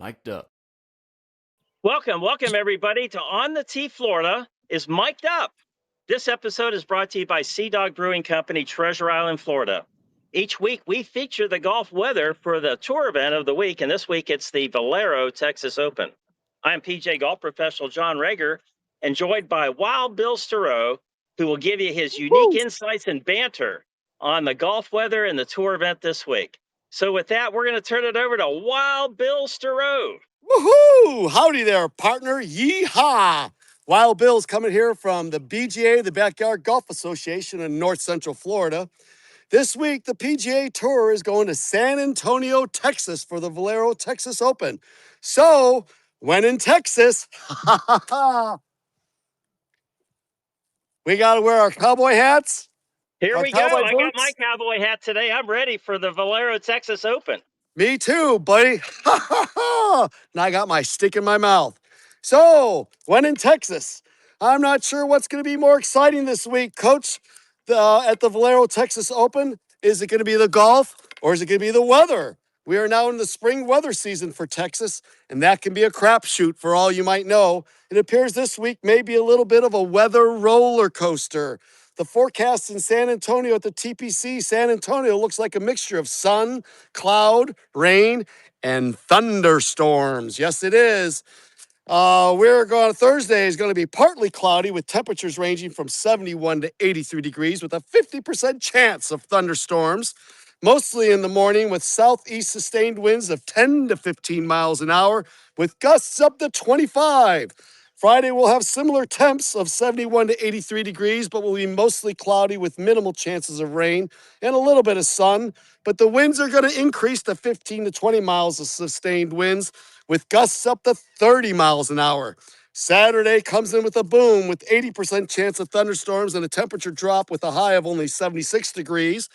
Mic'd up. Welcome everybody to On the Tee Florida is Mic'd Up. This episode is brought to you by Sea Dog Brewing Company, Treasure Island, Florida. Each week we feature the golf weather for the tour event of the week, and this week it's the Valero Texas Open. I am PGA golf professional John Reger, and joined by Wild Bill Stereau, who will give you his unique insights and banter on the golf weather and the tour event this week. So with that, we're going to turn it over to Wild Bill Stereau. Woohoo! Howdy there, partner. Yeehaw! Wild Bill's coming here from the PGA, the Backyard Golf Association in North Central Florida. This week, the PGA Tour is going to San Antonio, Texas for the Valero Texas Open. So, when in Texas, we got to wear our cowboy hats. Here we go. I got my cowboy hat today. I'm ready for the Valero Texas Open. Me too, buddy. Now I got my stick in my mouth. So, when in Texas, I'm not sure what's going to be more exciting this week, Coach, at the Valero Texas Open. Is it going to be the golf or is it going to be the weather? We are now in the spring weather season for Texas, and that can be a crapshoot for all you might know. It appears this week may be a little bit of a weather roller coaster. The forecast in San Antonio at the TPC San Antonio looks like a mixture of sun, cloud, rain, and thunderstorms. Yes, it is. We're going Thursday is going to be partly cloudy with temperatures ranging from 71 to 83 degrees with a 50% chance of thunderstorms. Mostly in the morning with southeast sustained winds of 10 to 15 miles an hour with gusts up to 25. Friday will have similar temps of 71 to 83 degrees, but will be mostly cloudy with minimal chances of rain and a little bit of sun. But the winds are going to increase to 15 to 20 miles of sustained winds with gusts up to 30 miles an hour. Saturday comes in with a boom with 80% chance of thunderstorms and a temperature drop with a high of only 76 degrees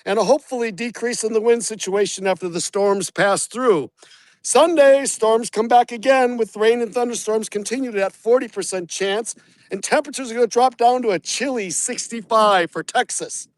and a hopefully decrease in the wind situation after the storms pass through. Sunday, storms come back again with rain and thunderstorms continued at 40% chance, and temperatures are going to drop down to a chilly 65 for Texas.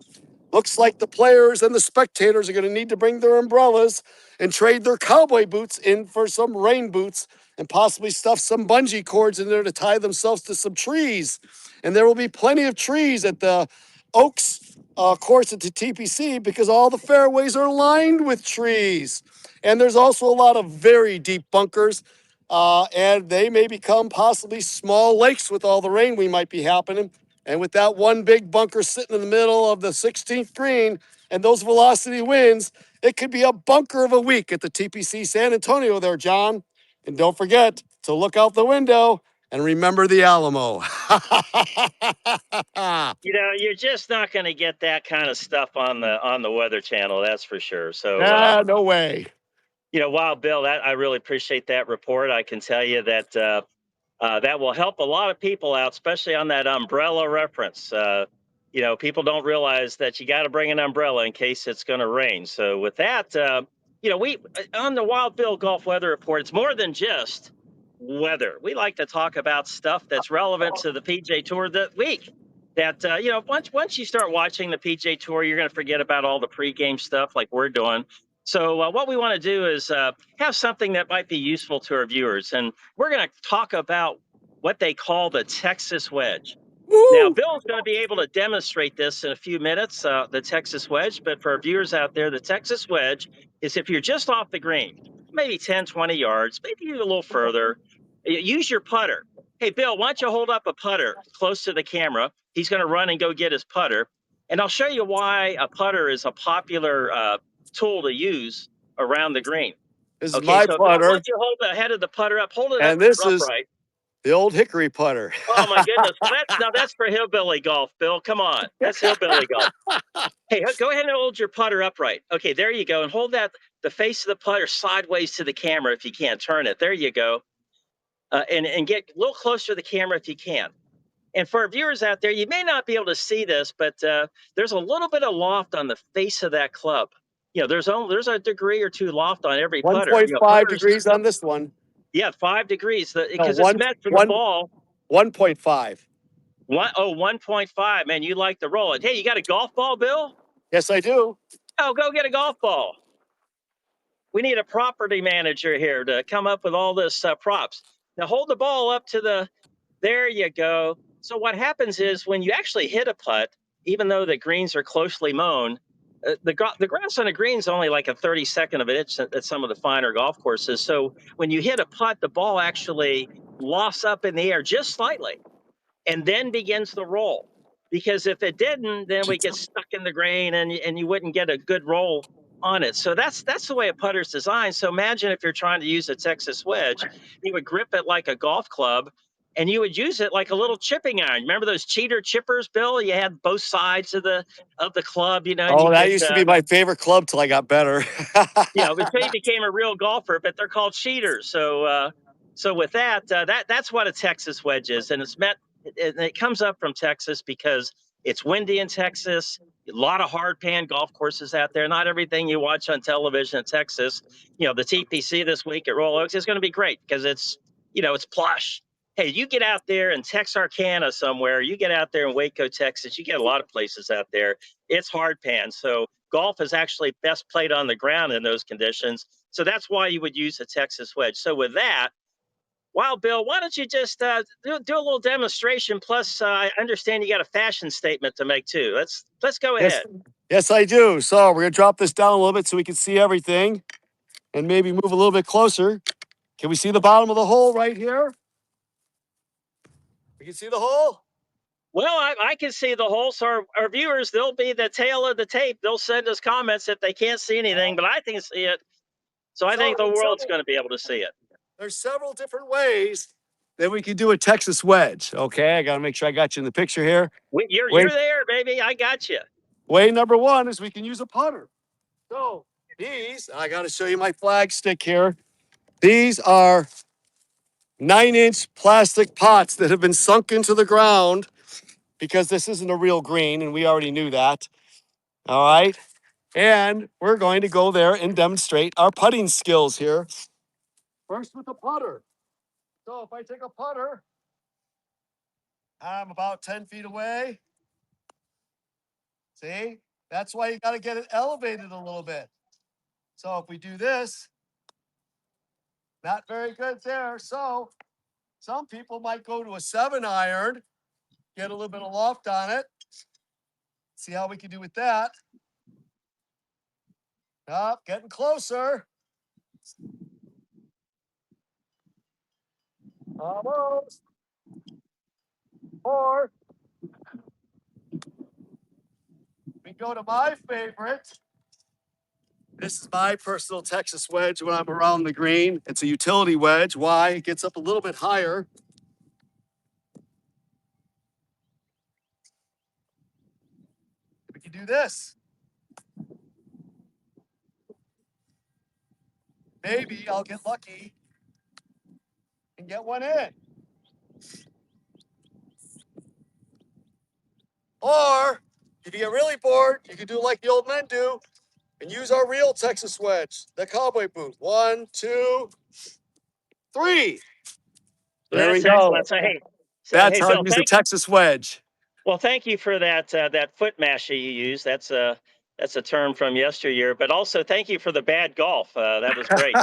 Looks like the players and the spectators are going to need to bring their umbrellas and trade their cowboy boots in for some rain boots and possibly stuff some bungee cords in there to tie themselves to some trees. And there will be plenty of trees at the Oaks course at the TPC because all the fairways are lined with trees. And there's also a lot of very deep bunkers, and they may become possibly small lakes with all the rain we might be happening. And with that one big bunker sitting in the middle of the 16th green and those velocity winds, it could be a bunker of a week at the TPC San Antonio there, John. And don't forget to look out the window and remember the Alamo. You know, you're just not going to get that kind of stuff on the Weather Channel, that's for sure. So, no way. You know, Wild Bill, I really appreciate that report. I can tell you that that will help a lot of people out, especially on that umbrella reference. You know, people don't realize that you got to bring an umbrella in case it's going to rain. So with that, you know, we on the Wild Bill Golf Weather Report, it's more than just weather. We like to talk about stuff that's relevant to the PGA Tour that week. That you know, once you start watching the PGA Tour, you're going to forget about all the pregame stuff like we're doing. So what we want to do is have something that might be useful to our viewers, and we're going to talk about what they call the Texas wedge. Woo! Now, Bill's going to be able to demonstrate this in a few minutes, the Texas wedge, but for our viewers out there, the Texas wedge is if you're just off the green, maybe 10, 20 yards, maybe a little further, use your putter. Hey, Bill, why don't you hold up a putter close to the camera? He's going to run and go get his putter, and I'll show you why a putter is a popular tool to use around the green. This is my so putter. Why don't you hold the head of the putter up? Hold it and up this upright. Is the old hickory putter. Oh my goodness! Well, that's for hillbilly golf, Bill. Come on, that's hillbilly golf. Hey, go ahead and hold your putter upright. Okay, there you go, and hold the face of the putter sideways to the camera if you can't turn it. There you go, and get a little closer to the camera if you can. And for our viewers out there, you may not be able to see this, but there's a little bit of loft on the face of that club. You know, there's a degree or two loft on every putter. 1.5 degrees on this one. Yeah, 5 degrees because it's meant for the ball. 1.5. 1.5. Man, you like to roll it. Hey, you got a golf ball, Bill? Yes, I do. Oh, go get a golf ball. we need a property manager here to come up with all this props. Now hold the ball up to the, there you go. So what happens is when you actually hit a putt, even though the greens are closely mown, the grass on a green is only like a 32nd of an inch at some of the finer golf courses. So when you hit a putt, the ball actually lofts up in the air just slightly and then begins the roll. Because if it didn't, then we get stuck in the grain and you wouldn't get a good roll on it. So that's the way a putter's designed. So imagine if you're trying to use a Texas wedge, you would grip it like a golf club and you would use it like a little chipping iron. Remember those cheater chippers, Bill? You had both sides of the club, you know, and you Oh, that could used to be my favorite club till I got better. until you became a real golfer, but they're called cheaters. So with that's what a Texas wedge is, and it's meant. It comes up from Texas because it's windy in Texas. A lot of hard pan golf courses out there. Not everything you watch on television in Texas. You know, the TPC this week at Royal Oaks is going to be great because it's plush. Hey, you get out there in Texarkana somewhere, you get out there in Waco, Texas, you get a lot of places out there. It's hard pan. So golf is actually best played on the ground in those conditions. So that's why you would use a Texas wedge. So with that, wow, Bill, why don't you just do a little demonstration? Plus, I understand you got a fashion statement to make too. Let's go Yes, ahead. yes, I do. So we're gonna drop this down a little bit so we can see everything, and maybe move a little bit closer. Can we see the bottom of the hole right here? We can see the hole. Well, I can see the hole. So our viewers, they'll be the tail of the tape. They'll send us comments if they can't see anything, but I can see it. So I think So the world's going to be able to see it. there's several different ways that we can do a Texas wedge. Okay, I gotta make sure I got you in the picture here. You're Wait, there, baby. I got you. way number one is we can use a putter. So these, I gotta show you my flag stick here. These are 9-inch plastic pots that have been sunk into the ground because this isn't a real green, and we already knew that. All right. And we're going to go there and demonstrate our putting skills here. First with the putter. So if I take a putter, I'm about 10 feet away. See? That's why you got to get it elevated a little bit. So if we do this, not very good there. So some people might go to a 7-iron, get a little bit of loft on it. See how we can do with that. Up, getting closer. Almost. Or we go to my favorite. This is my personal Texas wedge when I'm around the green. It's a utility wedge. Why? It gets up a little bit higher. We can do this. Maybe I'll get lucky and get one in. Or if you get really bored, you can do like the old men do and use our real Texas wedge, the cowboy boot. 1, 2, 3. There we That's go. excellent. So That's hey, how to Bill, use a Texas wedge. well, thank you for that foot masher you used. That's a term from yesteryear. But also thank you for the bad golf. That was great.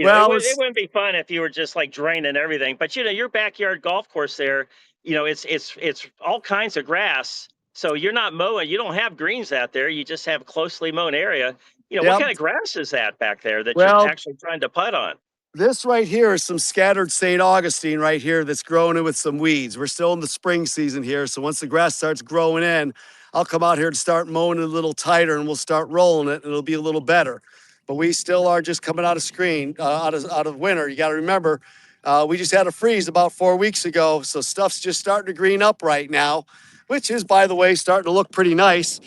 Well, It it's wouldn't be fun if you were just like draining everything. But your backyard golf course there, it's all kinds of grass. So you're not mowing. You don't have greens out there. You just have closely mown area. What yep. kind of grass is that back there that you're Well, actually trying to putt on? this right here is some scattered St. Augustine right here that's growing in with some weeds. We're still in the spring season here, so once the grass starts growing in, I'll come out here and start mowing it a little tighter, and we'll start rolling it, and it'll be a little better. But we still are just coming out of out of winter. You got to remember, we just had a freeze about 4 weeks ago, so stuff's just starting to green up right now, which is, by the way, starting to look pretty nice.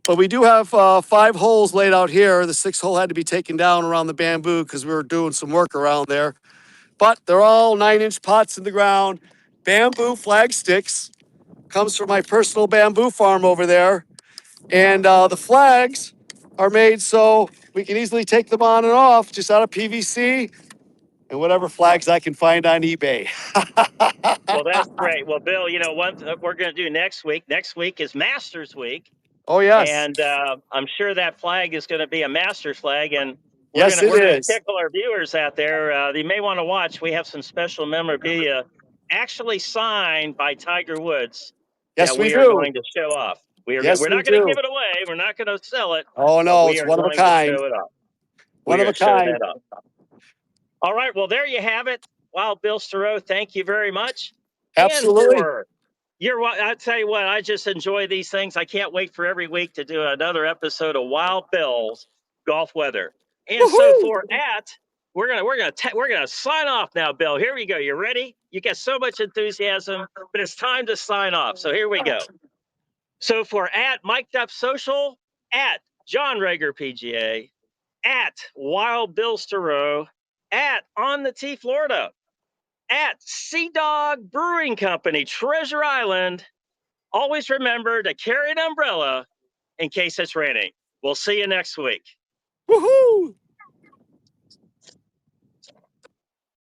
But we do have 5 holes laid out here. The 6th hole had to be taken down around the bamboo because we were doing some work around there. But they're all 9-inch pots in the ground. Bamboo flag sticks. Comes from my personal bamboo farm over there. And the flags are made so we can easily take them on and off just out of PVC and whatever flags I can find on eBay. Well, that's great. Well, Bill, what we're going to do next week. Next week is Masters Week. Oh, yes. And I'm sure that flag is going to be a Masters flag. And Yes, it we're gonna is. tickle our viewers out there. You may want to watch. We have some special memorabilia, actually signed by Tiger Woods, Yes, that we we are do. going to show off. Yes, We're we not going to do. give it away. We're not going to sell it, Oh but no, we it's are one of a going to kind. show it off. One We're of going a to show kind. that off. All right. Well, there you have it. Wild Bill Stereau, thank you very much. And Absolutely. for I tell you what, I just enjoy these things. I can't wait for every week to do another episode of Wild Bill's Golf Weather. And so Woohoo! for we're gonna sign off now, Bill. Here we go. You ready? You got so much enthusiasm, but it's time to sign off. So here we go. So for at Mic'd Up Social, at John Reger PGA, at Wild Bill Stereau, at On the Tee Florida, at Sea Dog Brewing Company, Treasure Island. Always remember to carry an umbrella in case it's raining. We'll see you next week. Woohoo!